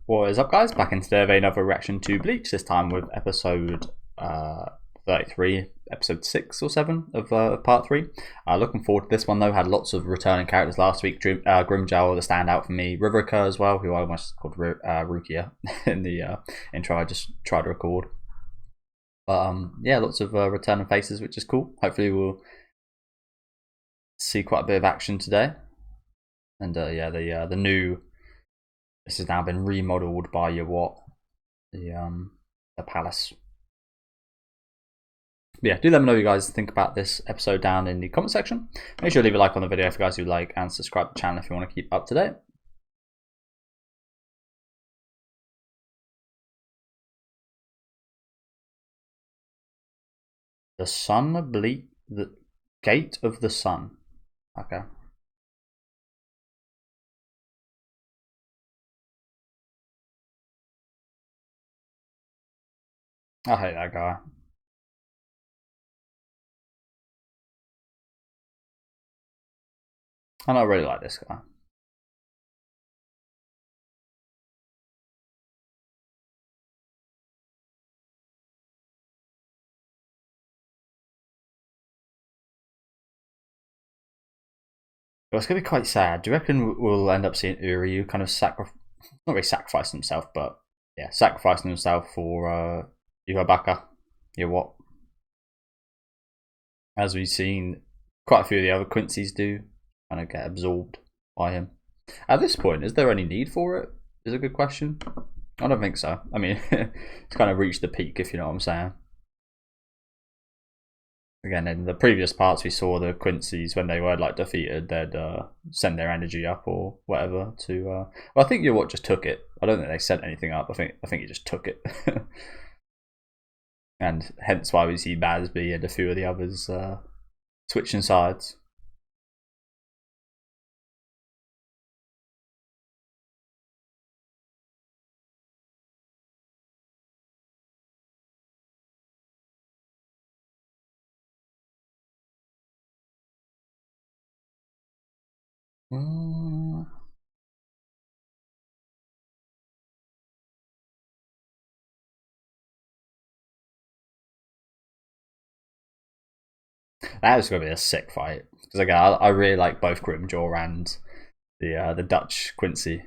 What is up, guys? Back in today with another reaction to Bleach, this time with episode 33, episode 6 or 7 of part 3. Looking forward to this one though. Had lots of returning characters last week. Grimjow, the standout for me. Riverka as well, who I almost called Rukia in the intro I just tried to record. But yeah, lots of returning faces, which is cool. Hopefully we'll see quite a bit of action today. And yeah, the new... This has now been remodeled by the palace. But yeah, do let me know what you guys think about this episode down in the comment section. Make sure to leave a like on the video if you guys do like, and subscribe to the channel if you want to keep up to date. The sun the gate of the sun. Okay. I hate that guy. And I really like this guy. But it's going to be quite sad. Do you reckon we'll end up seeing Uryu kind of not really sacrificing himself, but yeah, sacrificing himself for Yubabaka, what? As we've seen quite a few of the other Quincy's do, kind of get absorbed by him. At this point, is there any need for it? Is a good question. I don't think so. I mean, it's kind of reached the peak, if you know what I'm saying. Again, in the previous parts, we saw the Quincy's when they were like defeated, they'd send their energy up or whatever to. Well, I think what just took it. I don't think they sent anything up. I think he just took it, and hence why we see Basby and a few of the others switching sides. That was going to be a sick fight because again, I really like both Grimjaw and the Dutch Quincy.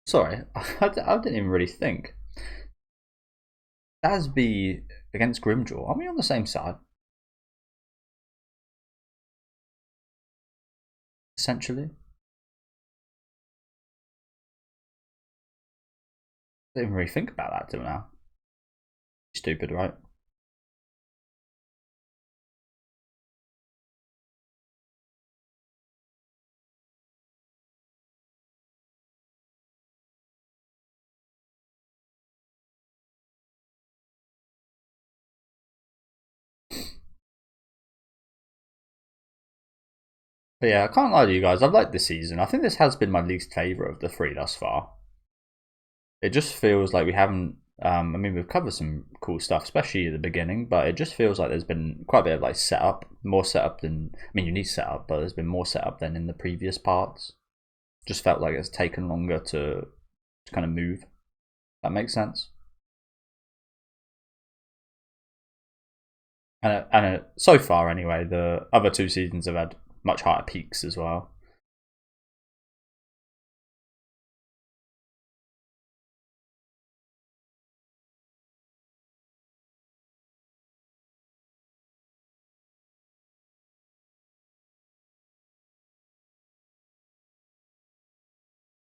Sorry, I didn't even really think. Dasby against Grimjaw, are we on the same side? Essentially? I didn't even really think about that till now. Stupid, right? But yeah, I can't lie to you guys, I've liked this season. I think this has been my least favourite of the three thus far. It just feels like we haven't... I mean, we've covered some cool stuff, especially at the beginning, but it just feels like there's been quite a bit of like setup, more setup than... I mean, you need setup, but there's been more setup than in the previous parts. Just felt like it's taken longer to kind of move. That makes sense. And so far, anyway, the other two seasons have had much higher peaks as well.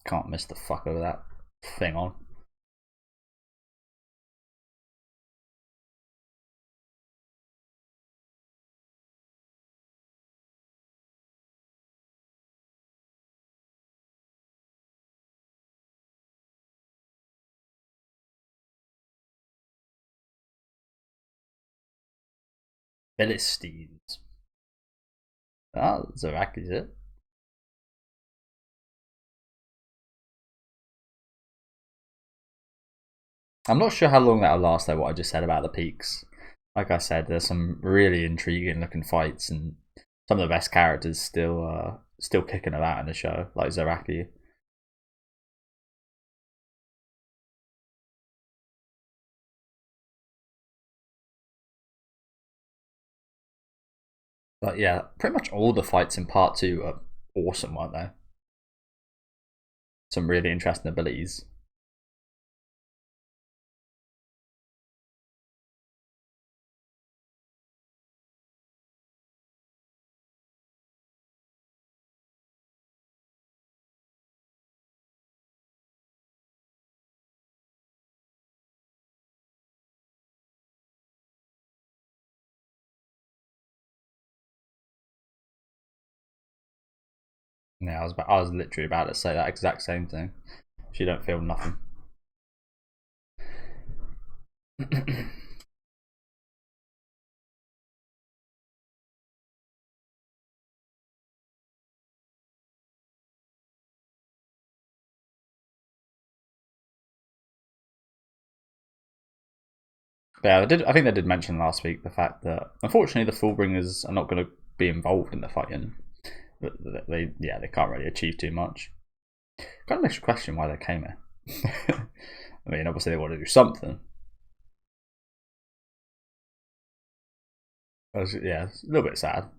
Can't miss the fuck over that thing on. Philistines. Ah, Zaraki's it. I'm not sure how long that'll last though, what I just said about the peaks. Like I said, there's some really intriguing looking fights and some of the best characters still kicking about in the show, like Zaraki. But yeah, pretty much all the fights in part two are awesome, weren't they? Some really interesting abilities. Yeah, I was literally about to say that exact same thing. She don't feel nothing. Yeah, I think they did mention last week the fact that unfortunately the Fullbringers are not going to be involved in the fighting. They can't really achieve too much. Kind of makes you question why they came here. I mean, obviously they want to do something. Yeah, it's a little bit sad.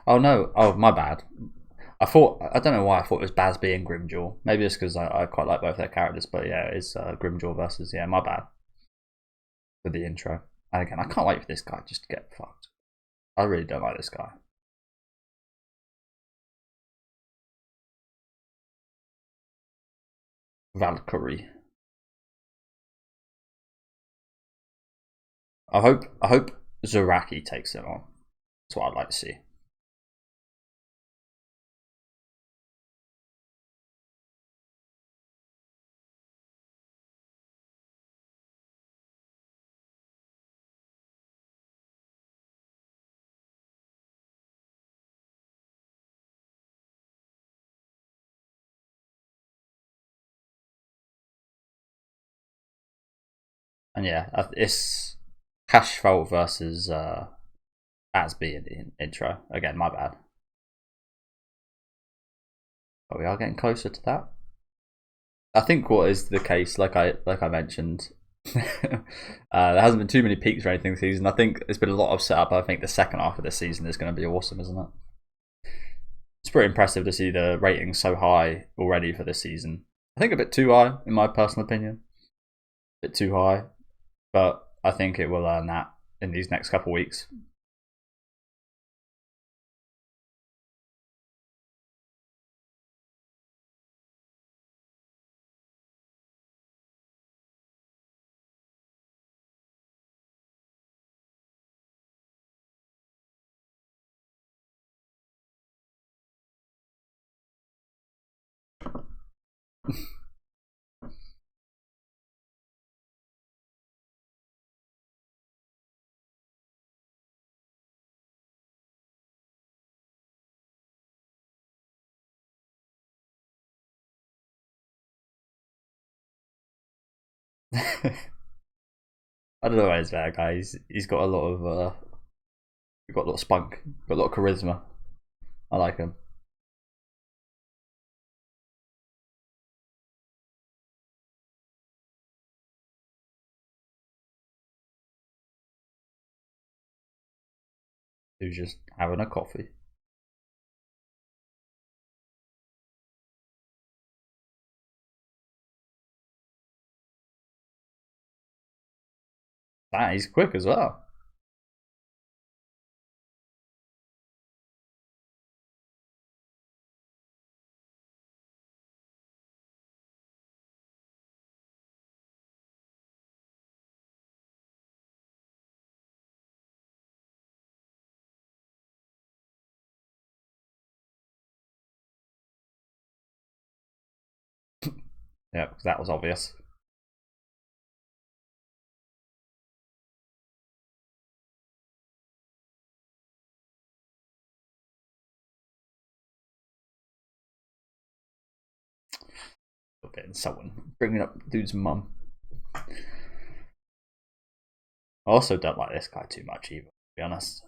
Oh no! Oh my bad. I don't know why I thought it was Basby and Grimjaw. Maybe it's because I quite like both their characters, but yeah, it's Grimjaw versus my bad for the intro. And again, I can't wait for this guy just to get fucked. I really don't like this guy. Valkyrie. I hope Zaraki takes it on. That's what I'd like to see. And yeah, it's Hashfalt versus Asby in the intro. Again, my bad. But we are getting closer to that. I think what is the case, like I mentioned, there hasn't been too many peaks or anything this season. I think it's been a lot of setup. I think the second half of the season is going to be awesome, isn't it? It's pretty impressive to see the ratings so high already for this season. I think a bit too high, in my personal opinion. A bit too high, but I think it will earn that in these next couple of weeks. I don't know why he's that guy. He's got a lot of he's got a lot of spunk, got a lot of charisma. I like him. Who's just having a coffee. Ah, he's quick as well. Yeah, because that was obvious. Okay, someone bringing up dude's mum. I also don't like this guy too much either, to be honest.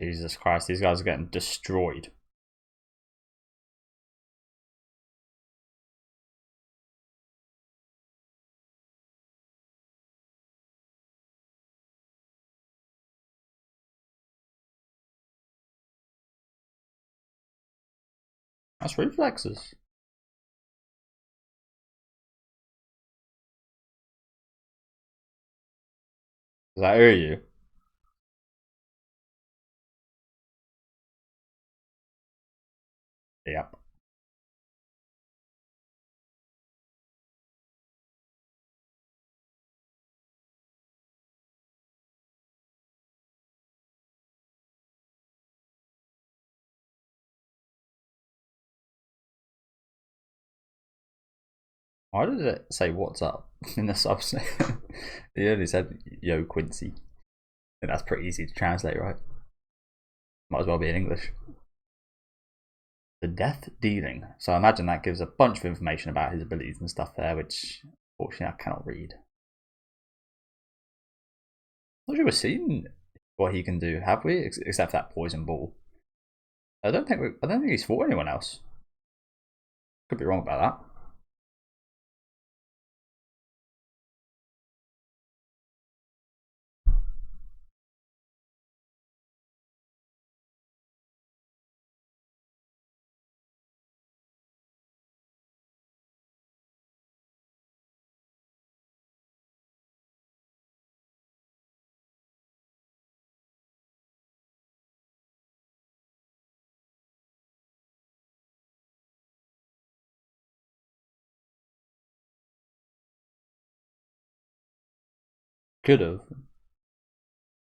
Jesus Christ, these guys are getting destroyed. That's reflexes. Does that hear you? Yep. Why did it say what's up in the subs? It only said yo Quincy. I think that's pretty easy to translate, right? Might as well be in English. The death dealing. So I imagine that gives a bunch of information about his abilities and stuff there, which unfortunately I cannot read. I'm not sure we've seen what he can do, have we? Except for that poison ball. I don't think he's fought anyone else. Could be wrong about that. Could have,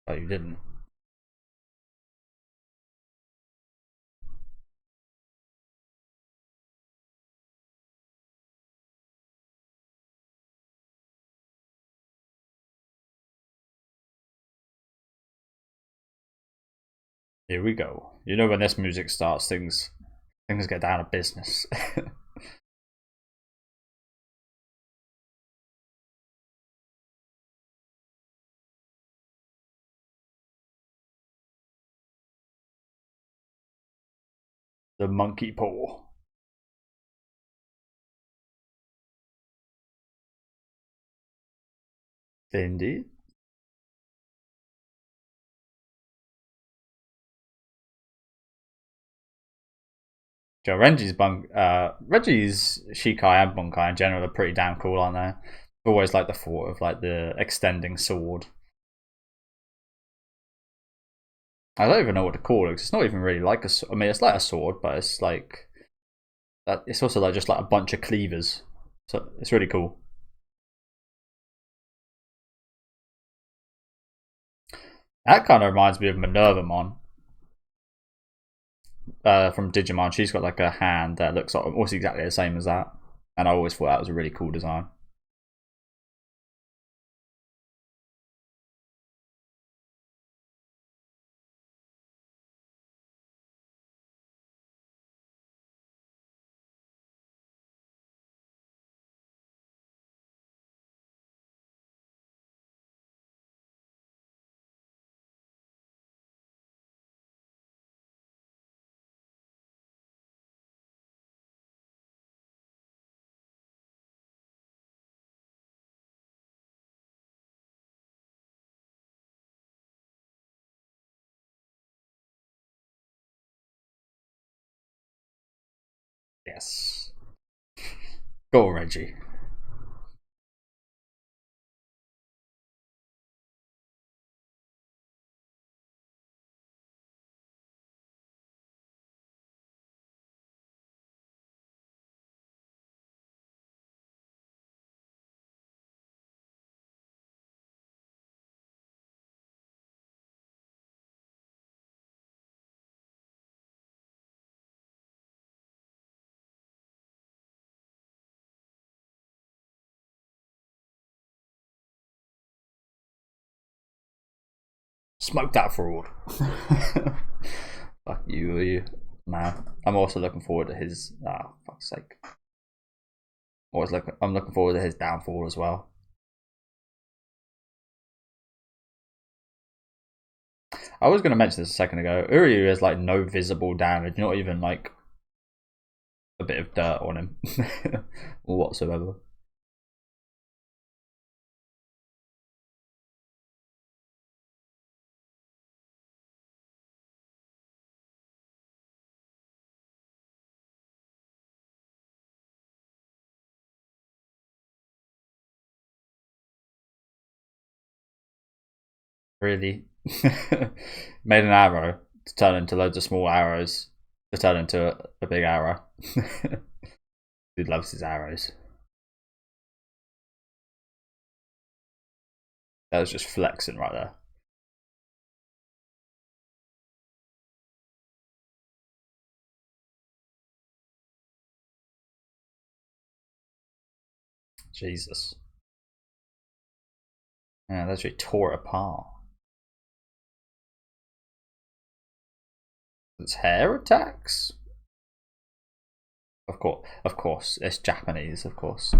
but you didn't. Here we go. You know when this music starts, things get down to business. The monkey paw. Indeed. Joe, Reggie's Shikai and Bunkai in general are pretty damn cool, aren't they? Always like the thought of like the extending sword. I don't even know what to call it. It's not even really like a. I mean, it's like a sword, but it's like that. It's also like just like a bunch of cleavers. So it's really cool. That kind of reminds me of Minervamon from Digimon. She's got like a hand that looks almost exactly the same as that, and I always thought that was a really cool design. Yes. Go on, Reggie. Smoke that fraud. Fuck you, man. I'm also looking forward to his. Fuck's sake. I'm looking forward to his downfall as well. I was going to mention this a second ago. Uryu has like no visible damage, not even like a bit of dirt on him whatsoever. Really? Made an arrow to turn into loads of small arrows to turn into a big arrow. Dude loves his arrows. That was just flexing right there. Jesus. Yeah, that's really tore it apart. It's hair attacks? Of course. It's Japanese, of course.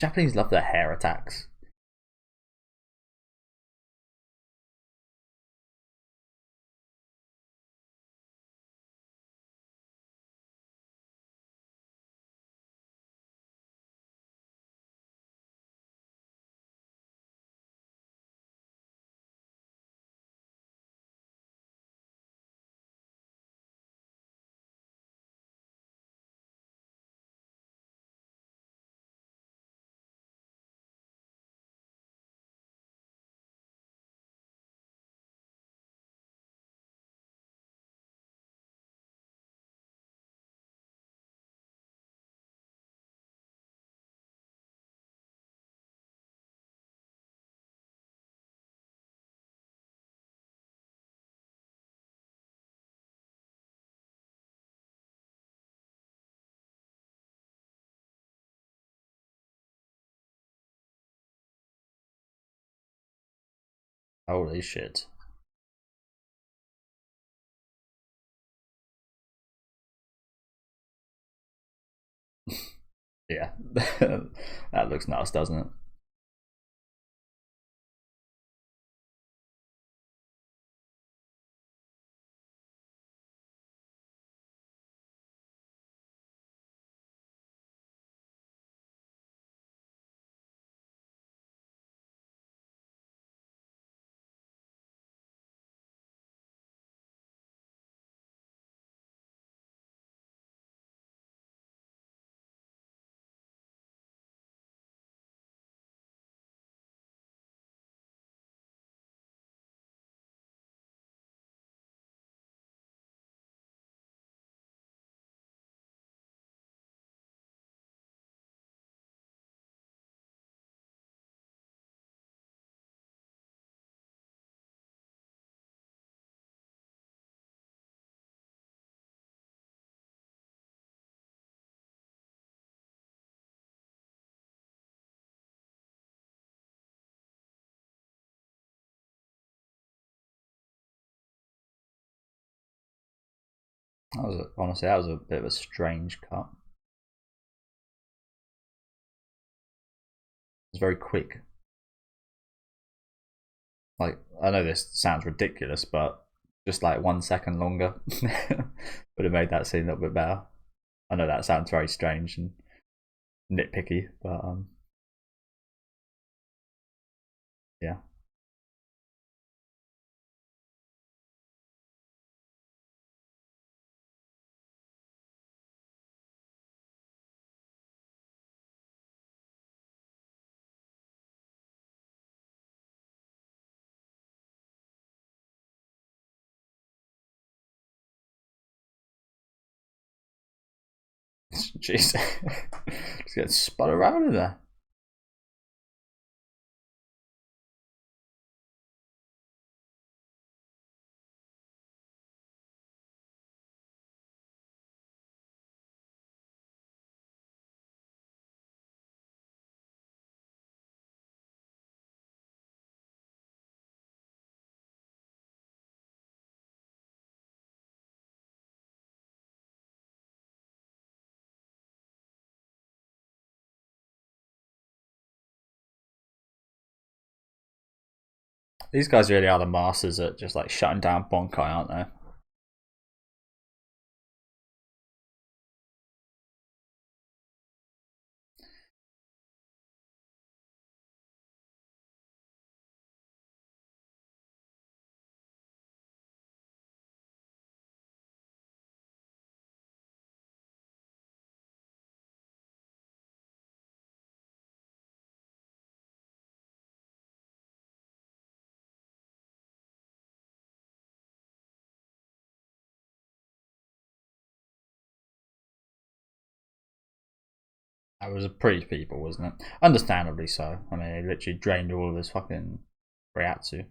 Japanese love their hair attacks. Holy shit. Yeah. That looks nice, doesn't it? Honestly, that was a bit of a strange cut. It's very quick. Like, I know this sounds ridiculous, but just like 1 second longer would have made that scene a little bit better. I know that sounds very strange and nitpicky, but yeah. Jeez. Just getting spun around in there. These guys really are the masters at just like shutting down Bonkai, aren't they? That was a pretty people, wasn't it? Understandably so. I mean, he literally drained all of his fucking Ryatsu.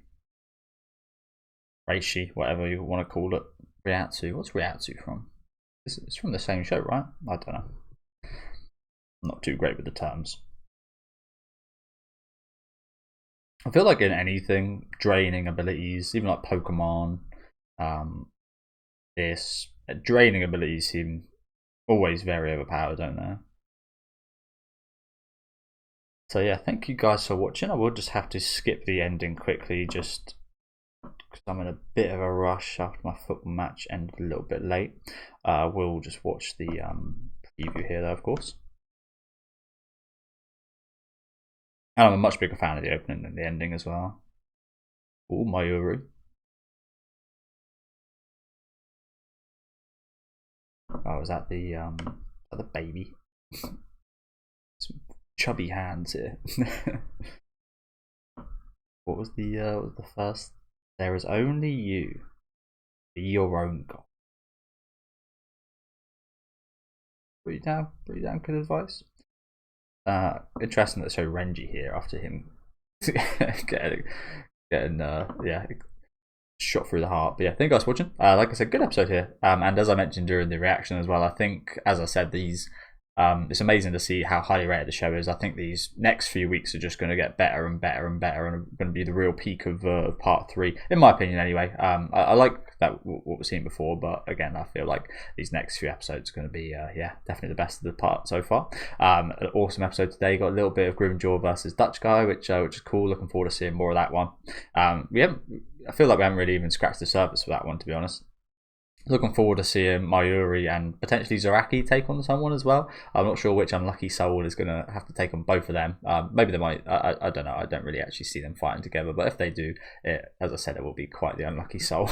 Reishi, whatever you want to call it. Ryatsu. What's Ryatsu from? It's from the same show, right? I don't know. I'm not too great with the terms. I feel like in anything, draining abilities, even like Pokemon, draining abilities seem always very overpowered, don't they? So yeah, thank you guys for watching. I will just have to skip the ending quickly, just because I'm in a bit of a rush after my football match ended a little bit late. We'll just watch the preview here though, of course. And I'm a much bigger fan of the opening than the ending as well. Oh, Mayuri. Oh, is that the baby? Some chubby hands here. What was the first? There is only you. Be your own god. Pretty damn good advice. Interesting that they show Renji here after him getting yeah, shot through the heart. But yeah, thank you guys for watching. Like I said, good episode here. And as I mentioned during the reaction as well, I think, as I said, these it's amazing to see how highly rated the show is. I think these next few weeks are just going to get better and better and better, and are going to be the real peak of part 3, in my opinion. Anyway, I like that what we've seen before, but again, I feel like these next few episodes are going to be yeah, definitely the best of the part so far. An awesome episode today. Got a little bit of Grimjaw versus Dutch guy, which is cool. Looking forward to seeing more of that one. I feel like we haven't really even scratched the surface for that one, to be honest. Looking forward to seeing Mayuri and potentially Zaraki take on someone as well. I'm not sure which unlucky soul is going to have to take on both of them. Maybe they might. I don't know. I don't really actually see them fighting together. But if they do, as I said, it will be quite the unlucky soul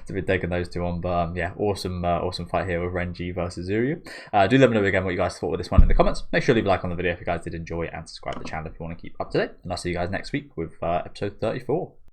to be taking those two on. But yeah, awesome fight here with Renji versus Zuryu. Do let me know again what you guys thought of this one in the comments. Make sure to leave a like on the video if you guys did enjoy it, and subscribe to the channel if you want to keep up to date. And I'll see you guys next week with episode 34.